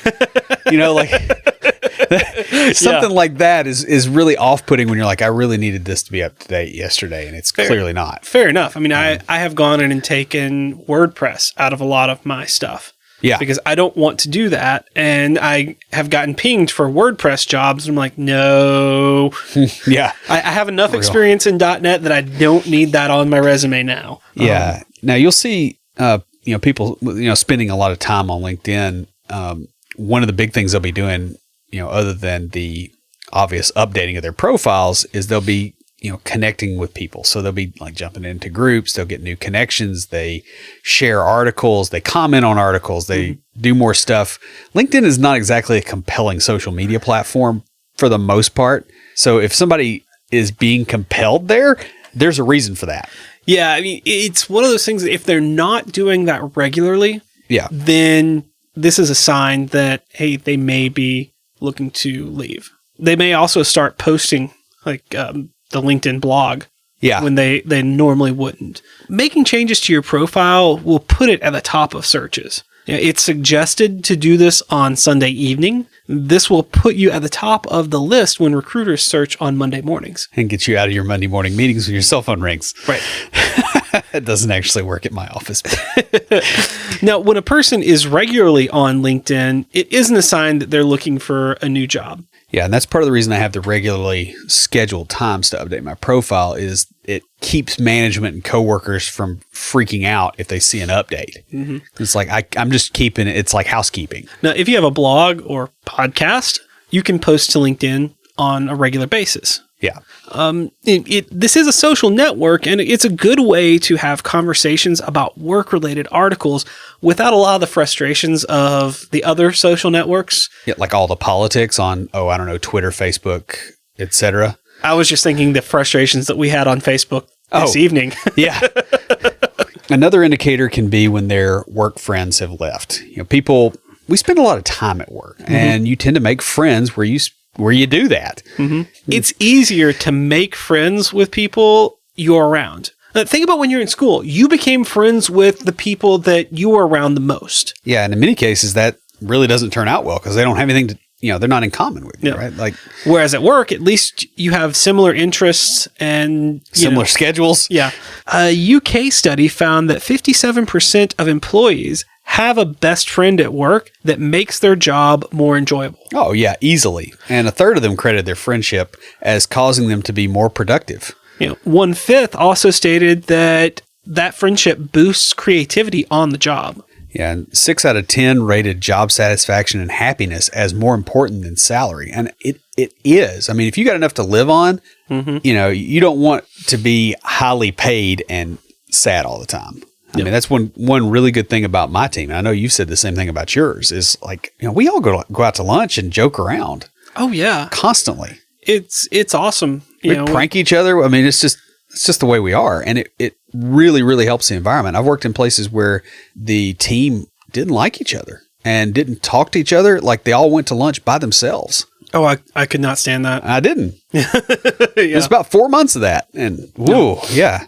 Something like that is really off-putting when you're like, I really needed this to be up to date yesterday, and it's clearly not. Fair enough. I mean, I have gone in and taken WordPress out of a lot of my stuff. Yeah. Because I don't want to do that. And I have gotten pinged for WordPress jobs. And I'm like, no. Yeah. I have enough experience in .NET that I don't need that on my resume now. Yeah. Now you'll see, people, spending a lot of time on LinkedIn. One of the big things they'll be doing, other than the obvious updating of their profiles, is they'll be, connecting with people. So they'll be like jumping into groups, they'll get new connections, they share articles, they comment on articles, they do more stuff. LinkedIn is not exactly a compelling social media platform for the most part. So if somebody is being compelled there, there's a reason for that. Yeah. I mean, it's one of those things that if they're not doing that regularly, then this is a sign that, hey, they may be looking to leave. They may also start posting like, the LinkedIn blog when they normally wouldn't. Making changes to your profile will put it at the top of searches. It's suggested to do this on Sunday evening. This will put you at the top of the list when recruiters search on Monday mornings. And get you out of your Monday morning meetings when your cell phone rings. Right. It doesn't actually work at my office. Now, when a person is regularly on LinkedIn, it isn't a sign that they're looking for a new job. Yeah, and that's part of the reason I have the regularly scheduled times to update my profile is it keeps management and coworkers from freaking out if they see an update. Mm-hmm. It's like I'm just keeping it. It's like housekeeping. Now, if you have a blog or podcast, you can post to LinkedIn on a regular basis. Yeah. This is a social network, and it's a good way to have conversations about work-related articles without a lot of the frustrations of the other social networks. Yeah, like all the politics on, Twitter, Facebook, etc. I was just thinking the frustrations that we had on Facebook this evening. Yeah. Another indicator can be when their work friends have left. We spend a lot of time at work, and you tend to make friends where you do that. Mm-hmm. It's easier to make friends with people you're around. Think about when you're in school. You became friends with the people that you were around the most. Yeah, and in many cases, that really doesn't turn out well because they don't have anything to, they're not in common with you, right? Like, whereas at work, at least you have similar interests and similar schedules. Yeah. A UK study found that 57% of employees have a best friend at work that makes their job more enjoyable. Oh, yeah, easily. And a third of them credit their friendship as causing them to be more productive. 1/5 also stated that friendship boosts creativity on the job. Yeah, and 6 out of 10 rated job satisfaction and happiness as more important than salary. And it is. I mean, if you got enough to live on, you don't want to be highly paid and sad all the time. I mean, that's one really good thing about my team. And I know you've said the same thing about yours is like, we all go out to lunch and joke around. Oh, yeah. Constantly. It's awesome. We prank each other. I mean, it's just the way we are. And it really, really helps the environment. I've worked in places where the team didn't like each other and didn't talk to each other. Like they all went to lunch by themselves. Oh, I could not stand that. I didn't. It was about 4 months of that. And yeah.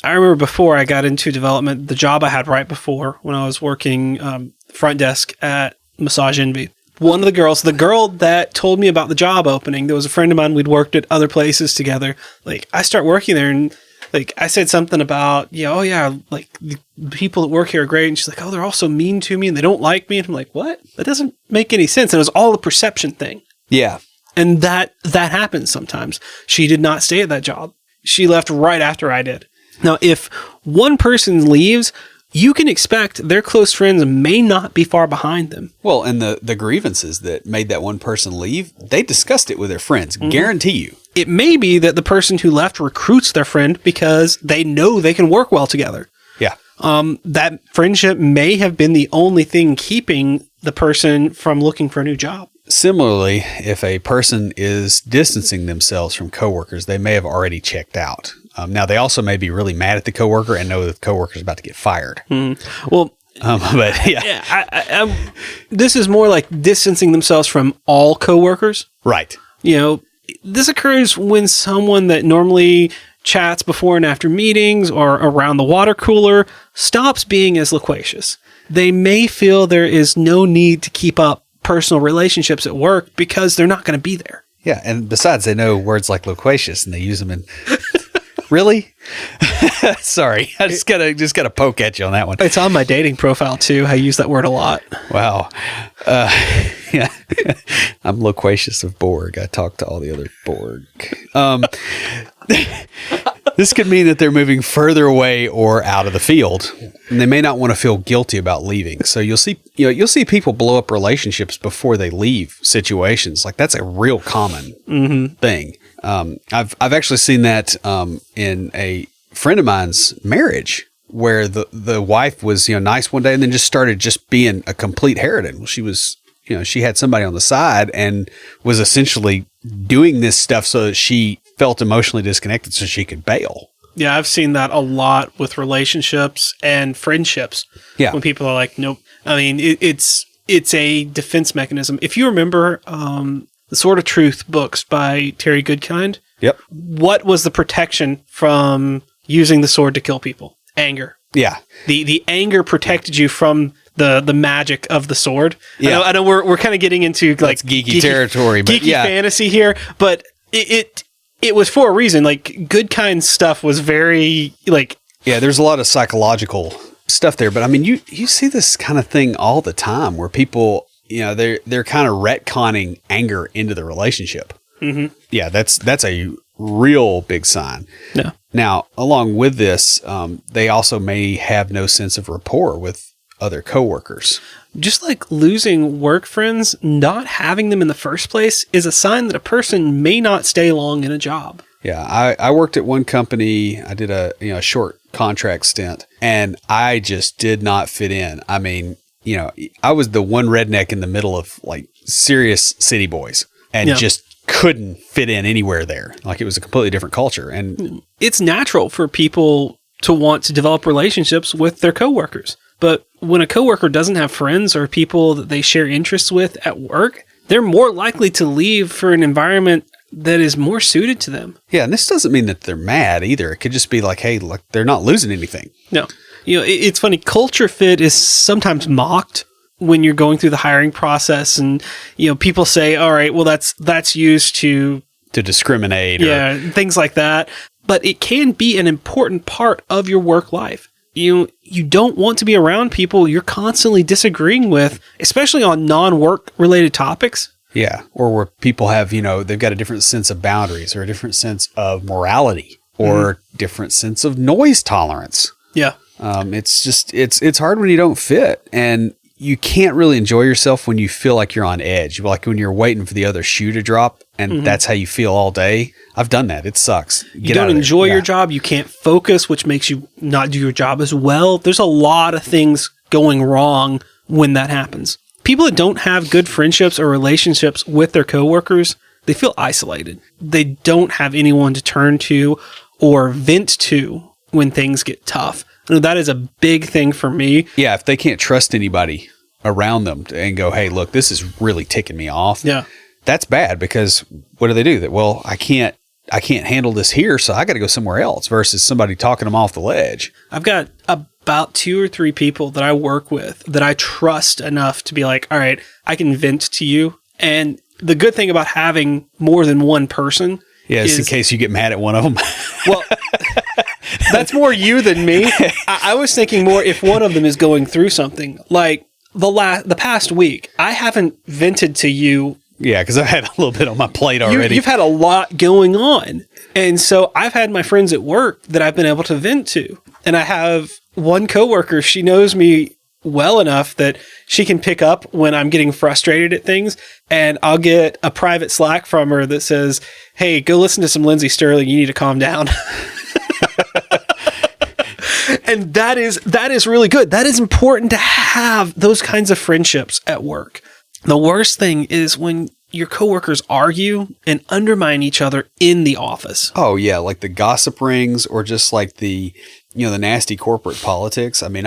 I remember before I got into development, the job I had right before when I was working front desk at Massage Envy. One of the girl that told me about the job opening, there was a friend of mine, we'd worked at other places together. Like I start working there and like I said something about, like the people that work here are great. And she's like, oh, they're all so mean to me and they don't like me. And I'm like, what? That doesn't make any sense. And it was all a perception thing. Yeah. And that happens sometimes. She did not stay at that job. She left right after I did. Now, if one person leaves, you can expect their close friends may not be far behind them. Well, and the grievances that made that one person leave, they discussed it with their friends. Mm-hmm. Guarantee you. It may be that the person who left recruits their friend because they know they can work well together. Yeah. That friendship may have been the only thing keeping the person from looking for a new job. Similarly, if a person is distancing themselves from coworkers, they may have already checked out. Now, they also may be really mad at the coworker and know that the coworker is about to get fired. Mm-hmm. Well, but yeah, this is more like distancing themselves from all coworkers. Right. This occurs when someone that normally chats before and after meetings or around the water cooler stops being as loquacious. They may feel there is no need to keep up personal relationships at work because they're not going to be there. Yeah, and besides, they know words like loquacious and they use them in Really? Sorry. I just gotta poke at you on that one. It's on my dating profile too. I use that word a lot. Wow. Yeah. I'm loquacious of Borg. I talk to all the other Borg. This could mean that they're moving further away or out of the field, and they may not want to feel guilty about leaving. So you'll see people blow up relationships before they leave situations. Like that's a real common thing. I've actually seen that in a friend of mine's marriage, where the wife was nice one day and then just started just being a complete harridan. Well, she was she had somebody on the side and was essentially doing this stuff so that she felt emotionally disconnected so she could bail. Yeah, I've seen that a lot with relationships and friendships. Yeah. When people are like, nope. I mean, it's a defense mechanism. If you remember the Sword of Truth books by Terry Goodkind. Yep. What was the protection from using the sword to kill people? Anger. Yeah. The anger protected you from the magic of the sword. Yeah. I know we're kind of getting into like geeky territory, but geeky fantasy here, but it was for a reason. Like Goodkind stuff was very like there's a lot of psychological stuff there, but I mean you see this kind of thing all the time where people they're kind of retconning anger into the relationship. Mm-hmm. Yeah, that's a real big sign. Yeah. Now, along with this, they also may have no sense of rapport with other coworkers. Just like losing work friends, not having them in the first place is a sign that a person may not stay long in a job. Yeah, I worked at one company. I did a short contract stint, and I just did not fit in. I mean, I was the one redneck in the middle of like serious city boys, and just couldn't fit in anywhere there. Like it was a completely different culture. And it's natural for people to want to develop relationships with their coworkers. But when a coworker doesn't have friends or people that they share interests with at work, they're more likely to leave for an environment that is more suited to them. Yeah, and this doesn't mean that they're mad either. It could just be like, hey, look, they're not losing anything. No. It's funny. Culture fit is sometimes mocked when you're going through the hiring process, and people say, all right, well, that's used to discriminate or things like that. But it can be an important part of your work life. You don't want to be around people you're constantly disagreeing with, especially on non-work related topics. Yeah, or where people have, they've got a different sense of boundaries or a different sense of morality or different sense of noise tolerance. Yeah. It's just, it's hard when you don't fit, and you can't really enjoy yourself when you feel like you're on edge. Like when you're waiting for the other shoe to drop, and that's how you feel all day. I've done that. It sucks. You don't enjoy your job. You can't focus, which makes you not do your job as well. There's a lot of things going wrong when that happens. People that don't have good friendships or relationships with their coworkers, they feel isolated. They don't have anyone to turn to or vent to when things get tough. That is a big thing for me. Yeah, if they can't trust anybody around them and go, hey, look, this is really ticking me off. Yeah. That's bad, because what do? That, well, I can't handle this here, so I got to go somewhere else, versus somebody talking them off the ledge. I've got about 2 or 3 people that I work with that I trust enough to be like, all right, I can vent to you. And the good thing about having more than one person is in case you get mad at one of them. Well, that's more you than me. I was thinking more if one of them is going through something. Like the past week, I haven't vented to you. Yeah, because I've had a little bit on my plate already. You've had a lot going on. And so I've had my friends at work that I've been able to vent to. And I have one coworker, she knows me well enough that she can pick up when I'm getting frustrated at things. And I'll get a private Slack from her that says, hey, go listen to some Lindsey Sterling. You need to calm down. And that is really good. That is important to have those kinds of friendships at work. The worst thing is when your coworkers argue and undermine each other in the office. Oh yeah, like the gossip rings, or just like the nasty corporate politics. I mean,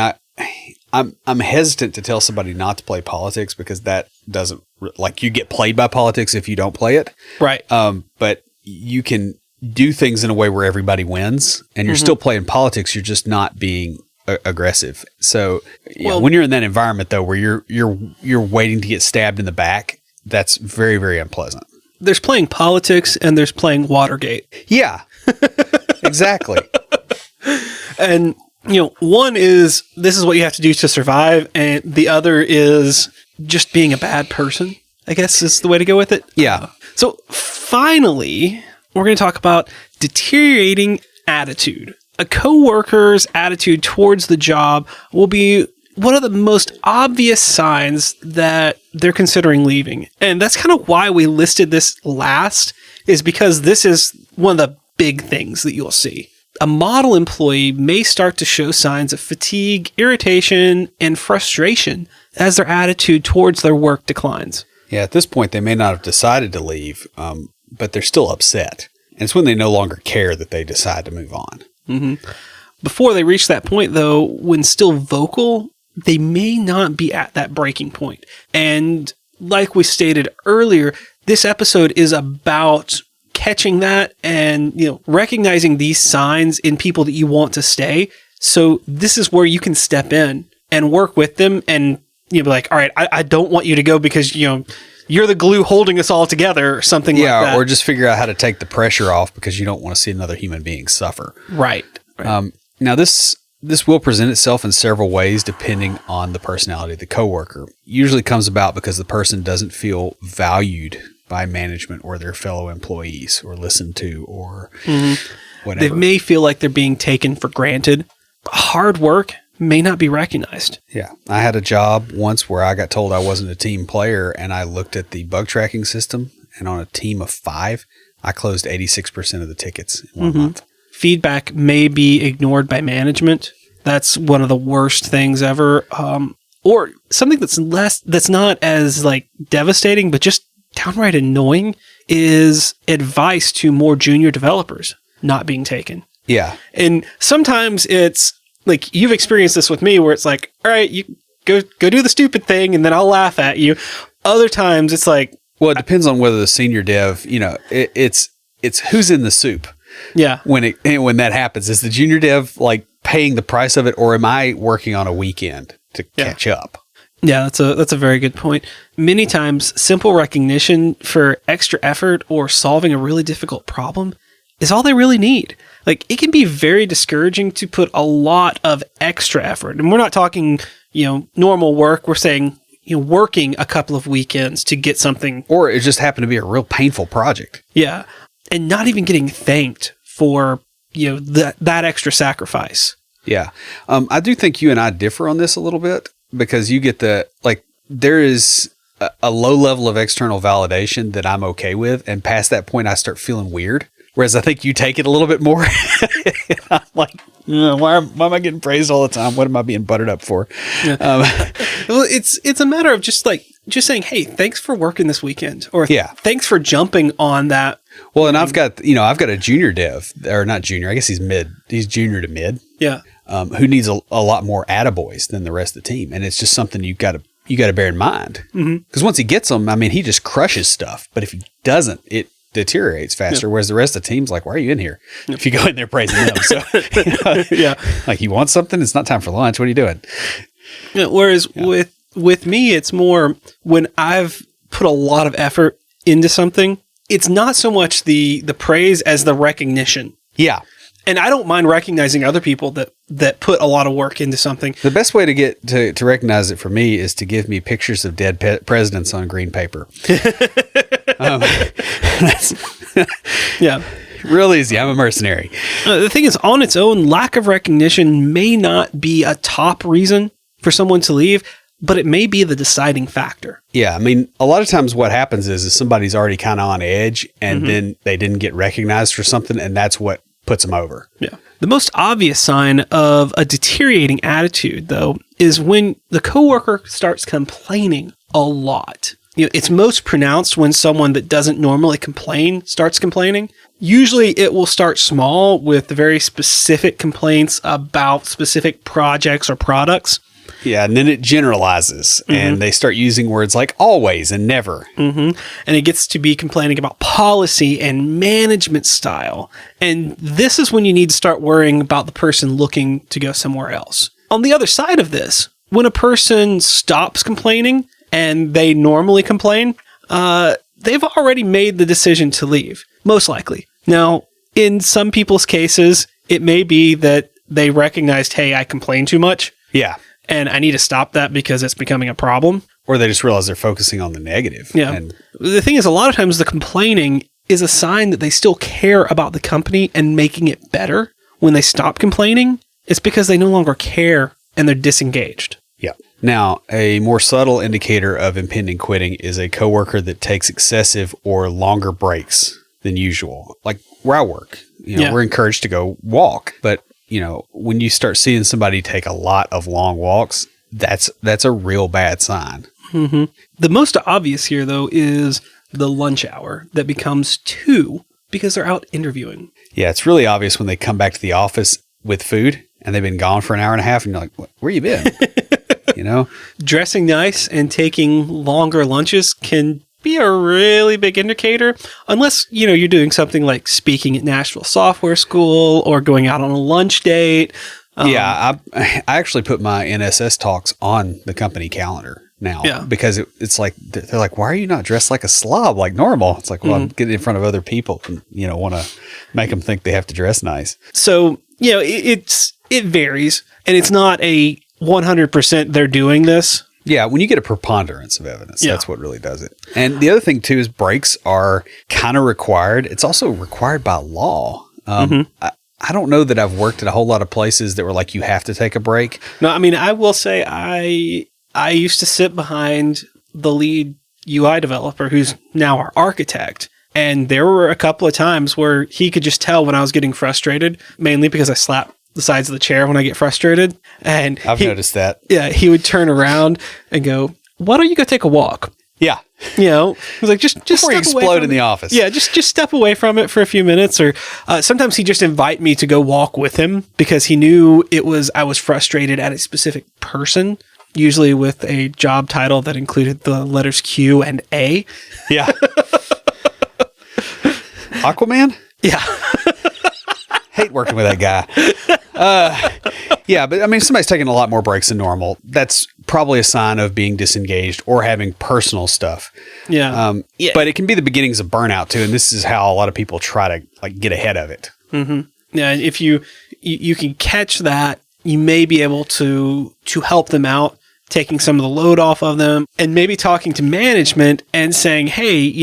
I'm hesitant to tell somebody not to play politics, because that doesn't, like, you get played by politics if you don't play it. Right. But you can do things in a way where everybody wins, and you're still playing politics. You're just not being aggressive. So when you're in that environment though, where you're waiting to get stabbed in the back, that's very, very unpleasant. There's playing politics and there's playing Watergate. Yeah. exactly. And, one is this is what you have to do to survive. And the other is just being a bad person, I guess is the way to go with it. Yeah. So finally, we're going to talk about deteriorating attitude. A coworker's attitude towards the job will be one of the most obvious signs that they're considering leaving. And that's kind of why we listed this last, is because this is one of the big things that you'll see. A model employee may start to show signs of fatigue, irritation, and frustration as their attitude towards their work declines. Yeah, at this point, they may not have decided to leave, but they're still upset. And it's when they no longer care that they decide to move on. Mm-hmm. Before they reach that point, though, when still vocal, they may not be at that breaking point. And like we stated earlier, this episode is about catching that and, recognizing these signs in people that you want to stay. So this is where you can step in and work with them and be like, all right, I don't want you to go because, you're the glue holding us all together or something like that. Yeah, or just figure out how to take the pressure off because you don't want to see another human being suffer. Right. Now, this will present itself in several ways depending on the personality of the coworker. Usually comes about because the person doesn't feel valued by management or their fellow employees or listened to or whatever. They may feel like they're being taken for granted. Hard work may not be recognized. Yeah. I had a job once where I got told I wasn't a team player, and I looked at the bug tracking system, and on a team of 5, I closed 86% of the tickets in 1 month. Feedback may be ignored by management. That's one of the worst things ever. Or something that's not as devastating, but just downright annoying is advice to more junior developers not being taken. Yeah. And sometimes it's like, you've experienced this with me where it's like, all right, you go do the stupid thing and then I'll laugh at you. Other times it's like, well, it depends on whether the senior dev, it's who's in the soup. Yeah. When that happens, is the junior dev paying the price of it, or am I working on a weekend to catch up? Yeah, that's a very good point. Many times, simple recognition for extra effort or solving a really difficult problem is all they really need. It can be very discouraging to put a lot of extra effort. And we're not talking, normal work. We're saying, working a couple of weekends to get something. Or it just happened to be a real painful project. Yeah. And not even getting thanked for, that extra sacrifice. Yeah. I do think you and I differ on this a little bit, because you get there is a low level of external validation that I'm okay with. And past that point, I start feeling weird. Whereas I think you take it a little bit more. I'm like, why am I getting praised all the time? What am I being buttered up for? Yeah. Well, it's a matter of just saying, hey, thanks for working this weekend, or thanks for jumping on that. Well, and I've got a junior dev, or not junior. I guess he's mid. He's junior to mid. Yeah. Who needs a lot more attaboys than the rest of the team, and it's just something you got to bear in mind. Because once he gets them, he just crushes stuff. But if he doesn't, it deteriorates faster. Whereas the rest of the team's like, why are you in here? If you go in there praising them, so you want something, it's not time for lunch. What are you doing? Yeah, whereas with me, it's more when I've put a lot of effort into something. It's not so much the praise as the recognition. Yeah. And I don't mind recognizing other people that put a lot of work into something. The best way to get to recognize it for me is to give me pictures of dead presidents on green paper. Yeah. Real easy. I'm a mercenary. The thing is, on its own, lack of recognition may not be a top reason for someone to leave, but it may be the deciding factor. Yeah. A lot of times what happens is somebody's already kind of on edge, and then they didn't get recognized for something, and that's what puts them over. Yeah. The most obvious sign of a deteriorating attitude, though, is when the coworker starts complaining a lot. It's most pronounced when someone that doesn't normally complain starts complaining. Usually it will start small with very specific complaints about specific projects or products. Yeah, and then it generalizes, and they start using words like always and never. And it gets to be complaining about policy and management style. And this is when you need to start worrying about the person looking to go somewhere else. On the other side of this, when a person stops complaining and they normally complain, they've already made the decision to leave, most likely. Now, in some people's cases, it may be that they recognized, hey, I complain too much. Yeah. And I need to stop that because it's becoming a problem. Or they just realize they're focusing on the negative. Yeah. And the thing is, a lot of times the complaining is a sign that they still care about the company and making it better. When they stop complaining, it's because they no longer care and they're disengaged. yeah. Now, a more subtle indicator of impending quitting is a coworker that takes excessive or longer breaks than usual. Like where I work, we're encouraged to go walk, but when you start seeing somebody take a lot of long walks, that's a real bad sign. Mm-hmm. The most obvious here, though, is the lunch hour that becomes 2 because they're out interviewing. Yeah, it's really obvious when they come back to the office with food and they've been gone for an hour and a half and you're like, where you been? Dressing nice and taking longer lunches can be a really big indicator, unless, you're doing something like speaking at Nashville Software School or going out on a lunch date. I actually put my NSS talks on the company calendar now because it's like, they're like, why are you not dressed like a slob like normal? It's like, well, I'm getting in front of other people and, want to make them think they have to dress nice. So, it varies, and it's not a 100% they're doing this. Yeah, when you get a preponderance of evidence, that's what really does it. And the other thing, too, is breaks are kind of required. It's also required by law. I don't know that I've worked at a whole lot of places that were like, you have to take a break. No, I mean, I will say I used to sit behind the lead UI developer who's now our architect. And there were a couple of times where he could just tell when I was getting frustrated, mainly because I slap the sides of the chair when I get frustrated. And I've noticed that. Yeah, he would turn around and go, why don't you go take a walk? Yeah. He was like, just before you explode in the office. Yeah, just step away from it for a few minutes. Or sometimes he'd just invite me to go walk with him because he knew I was frustrated at a specific person, usually with a job title that included the letters Q and A. Yeah. Aquaman? Yeah. Hate working with that guy. But I mean, somebody's taking a lot more breaks than normal. That's probably a sign of being disengaged or having personal stuff. Yeah. But it can be the beginnings of burnout too. And this is how a lot of people try to get ahead of it. Mm-hmm. Yeah. And if you can catch that, you may be able to help them out, taking some of the load off of them and maybe talking to management and saying, hey,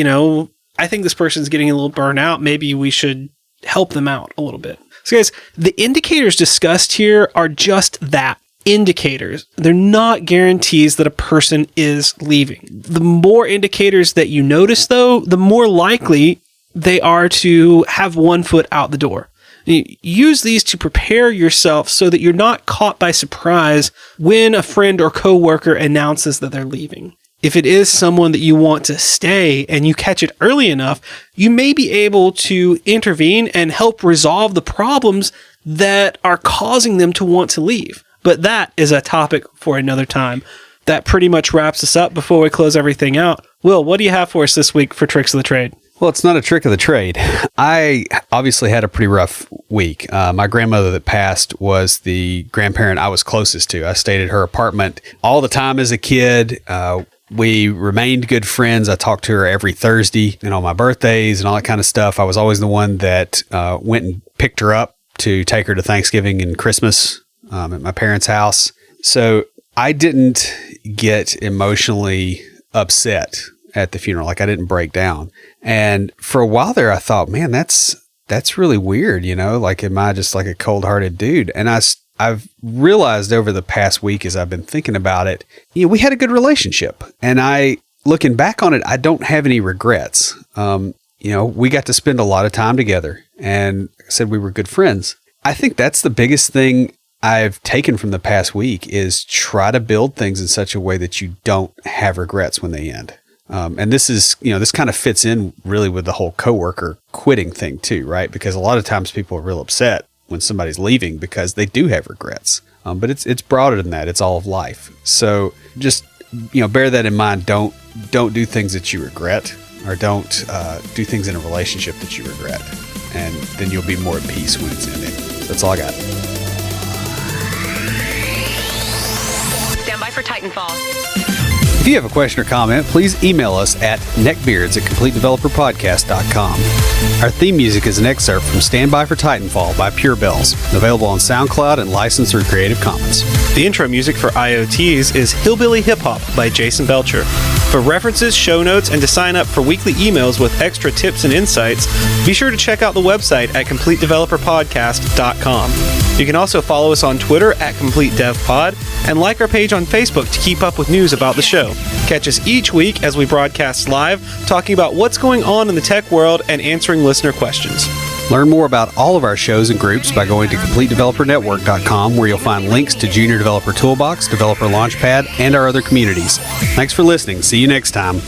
I think this person's getting a little burnt out. Maybe we should help them out a little bit. So guys, the indicators discussed here are just that, indicators. They're not guarantees that a person is leaving. The more indicators that you notice, though, the more likely they are to have one foot out the door. Use these to prepare yourself so that you're not caught by surprise when a friend or coworker announces that they're leaving. If it is someone that you want to stay and you catch it early enough, you may be able to intervene and help resolve the problems that are causing them to want to leave. But that is a topic for another time. That pretty much wraps us up before we close everything out. Will, what do you have for us this week for Tricks of the Trade? Well, it's not a trick of the trade. I obviously had a pretty rough week. My grandmother that passed was the grandparent I was closest to. I stayed at her apartment all the time as a kid. We remained good friends. I talked to her every Thursday and on my birthdays and all that kind of stuff. I was always the one that went and picked her up to take her to Thanksgiving and Christmas at my parents' house. So I didn't get emotionally upset at the funeral. Like I didn't break down. And for a while there, I thought, man, that's really weird. Like, am I just like a cold-hearted dude? And I've realized over the past week as I've been thinking about it, we had a good relationship. And looking back on it, I don't have any regrets. We got to spend a lot of time together and like I said, we were good friends. I think that's the biggest thing I've taken from the past week is try to build things in such a way that you don't have regrets when they end. And this is, this kind of fits in really with the whole coworker quitting thing too, right? Because a lot of times people are real upset when somebody's leaving because they do have regrets. But it's broader than that. It's all of life. So just, bear that in mind. Don't do things that you regret or don't do things in a relationship that you regret. And then you'll be more at peace when it's ending. That's all I got. Stand by for Titanfall. If you have a question or comment, please email us at neckbeards@CompleteDeveloperPodcast.com. Our theme music is an excerpt from Stand By for Titanfall by Pure Bells, available on SoundCloud and licensed through Creative Commons. The intro music for IoTs is Hillbilly Hip Hop by Jason Belcher. For references, show notes, and to sign up for weekly emails with extra tips and insights, be sure to check out the website at CompleteDeveloperPodcast.com. You can also follow us on Twitter at CompleteDevPod and like our page on Facebook to keep up with news about the show. Catch us each week as we broadcast live, talking about what's going on in the tech world and answering listener questions. Learn more about all of our shows and groups by going to CompleteDeveloperNetwork.com, where you'll find links to Junior Developer Toolbox, Developer Launchpad, and our other communities. Thanks for listening. See you next time.